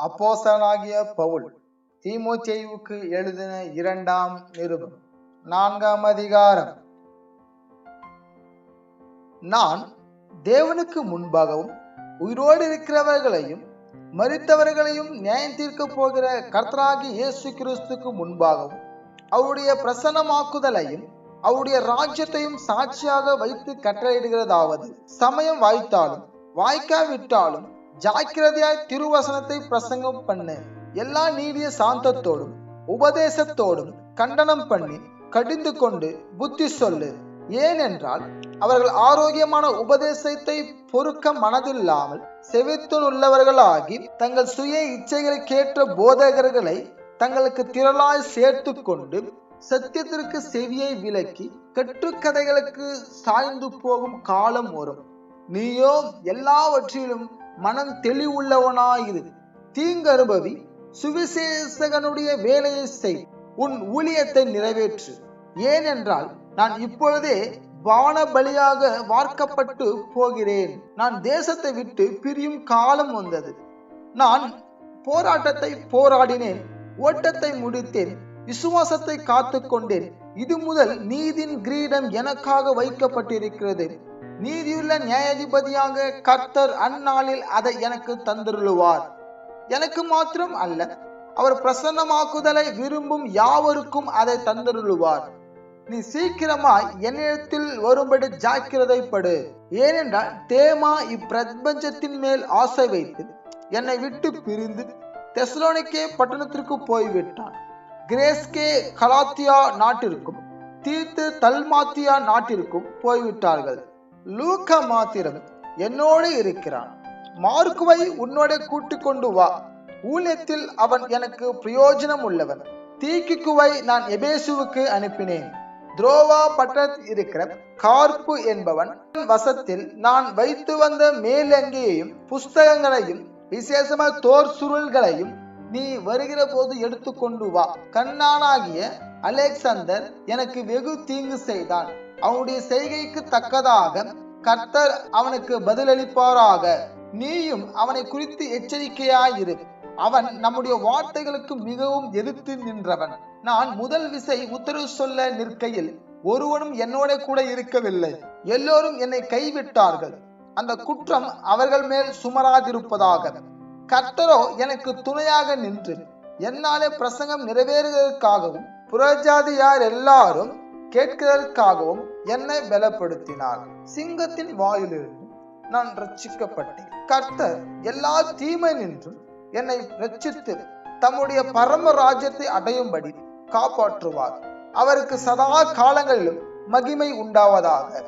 அப்போஸ்தலனாகிய பவுல் தீமோத்தேயுவுக்கு எழுதின 2ஆம் நிருபம் 4ஆம் அதிகாரம். நான் தேவனுக்கு முன்பாகவும் உயிரோடு இருக்கிறவர்களையும் மரித்தவர்களையும் நியாயம் தீர்க்க போகிற கர்த்தராகிய இயேசு கிறிஸ்துக்கு முன்பாகவும் அவருடைய பிரசன்னமாக்குதலையும் அவருடைய ராஜ்யத்தையும் சாட்சியாக வைத்து கட்டளையிடுகிறதாவது, சமயம் வாய்த்தாலும் வாய்க்காவிட்டாலும் ஜாக்கிரதையாய் திருவசனத்தை பிரசங்கம் பண்ணு. எல்லா நீடிய சாந்தத்தோடும் உபதேசத்தோடும் கண்டனம் பண்ணி கடிந்து கொண்டு புத்தி சொல்லு. ஏனென்றால் அவர்கள் ஆரோக்கியமான உபதேசத்தை பொறுக்க மனதில்லாமல் செவித்துள்ளவர்களாகி தங்கள் சுய இச்சைகளுக்கேற்ற போதகர்களை தங்களுக்கு திரளாய் சேர்த்து கொண்டு சத்தியத்திற்கு செவியை விலக்கி கட்டுக்கதைகளுக்கு சாய்ந்து போகும் காலம் வரும். நீயோ எல்லாவற்றிலும் மனம் தெளிவுள்ளவனாயிரு. தீங்கு அனுபவி, சுவிசேஷகனுடைய வேலையை செய், உன் ஊழியத்தை நிறைவேற்று. ஏனென்றால் நான் இப்பொழுதே வான பலியாக வார்க்கப்பட்டு போகிறேன். நான் தேசத்தை விட்டு பிரியும் காலம் வந்தது. நான் போராட்டத்தை போராடினேன், ஓட்டத்தை முடித்தேன், விசுவாசத்தை காத்து கொண்டேன். இது முதல் நீதின் கிரீடம் எனக்காக வைக்கப்பட்டிருக்கிறது. நீதியுள்ள நியாயாதிபதியாக கர்த்தர் அந்நாளில் அதை எனக்கு தந்தருளுவார். எனக்கு மாத்திரம் அல்ல, அவர் பிரசன்னமாக்குதலை விரும்பும் யாவருக்கும் அதை தந்தருளுவார். நீ சீக்கிரமாய் என்னிடத்தில் வரும்படி ஜாக்கிரதைப்படு. ஏனென்றால் தேமா இப்பிரபஞ்சத்தின் மேல் ஆசை வைத்து என்னை விட்டு பிரிந்து தெசலோனிக்கே பட்டணத்திற்கு போய்விட்டான். கிரேஸ்கே கலாத்தியா நாட்டிற்கும் தீத்து தல்மாத்தியா நாட்டிற்கும் போய்விட்டார்கள். லூக்கா மாத்திரம் என்னோடு இருக்கிறான். மார்க்குவை உன்னோட கூட்டி கொண்டு வா. ஊழியத்தில் அவன் எனக்கு பிரயோஜனம் உள்ளவன். தீக்கிக்குவை நான் எபேசுவுக்கு அனுப்பினேன். துரோவா பட்டணத்தில் இருக்கிற கார்ப்பு என்பவன் வசத்தில் நான் வைத்து வந்த மேலங்கியையும் புஸ்தகங்களையும் விசேஷமாக தோர் சுருள்களையும் நீ வருகிற போது எடுத்துக்கொண்டு வா. கண்ணானாகிய அலெக்சாந்தர் எனக்கு வெகு தீங்கு செய்தான். அவனுடைய செய்கைக்கு தக்கதாக கர்த்தர் அவனுக்கு பதிலளிப்பாராக. நீயும் அவனை குறித்து எச்சரிக்கையாயிரு. அவன் நம்முடைய வார்த்தைகளுக்கு மிகவும் எதிர்த்து நின்றவன். நான் முதல் விசை உத்தரவு சொல்ல நிற்கையில் ஒருவனும் என்னோட கூட இருக்கவில்லை. எல்லோரும் என்னை கைவிட்டார்கள். அந்த குற்றம் அவர்கள் மேல் சுமராதிருப்பதாக. கர்த்தரோ எனக்கு துணையாக நின்று என்னாலே பிரசங்கம் நிறைவேறுவதற்காகவும் புறஜாதியார் எல்லாரும் கேட்கிறதற்காகவும் என்னை பலப்படுத்தினார். சிங்கத்தின் வாயிலிருந்து நான் ரட்சிக்கப்பட்டேன். கர்த்தர் எல்லா தீமை நின்றும் என்னை ரட்சித்து தம்முடைய பரம ராஜ்யத்தை அடையும்படி காப்பாற்றுவார். அவருக்கு சதா காலங்களிலும் மகிமை உண்டாவதாக.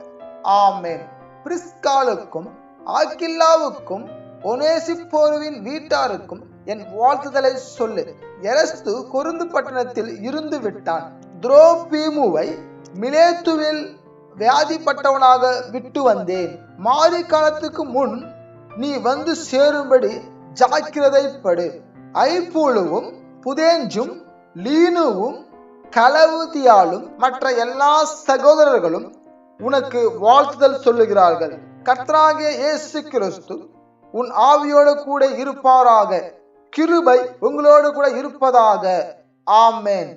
ஆமென். பிரிஸ்காலுக்கும் ஆக்கில்லாவுக்கும் ஒனேசிப்போருவின் வீட்டாருக்கும் என் வாழ்த்துதலை சொல்லு. எரஸ்து கொரிந்து பட்டணத்தில் இருந்து விட்டான். துரோபீமுவை மிலேத்துவில் வியாதிப்பட்டவனாக விட்டு வந்தேன். மாரி காலத்துக்கு முன் நீ வந்து சேரும்படி ஜாக்கிரதைப்படு. ஐப்பூலுவும் புதேஞ்சும் லீனுவும் கலவுதியாலும் மற்ற எல்லா சகோதரர்களும் உனக்கு வாழ்த்துதல் சொல்லுகிறார்கள். கர்த்தராகிய இயேசு கிறிஸ்து உன் ஆவியோடு கூட இருப்பாராக. கிருபை உங்களோடு கூட இருப்பதாக. ஆமென்.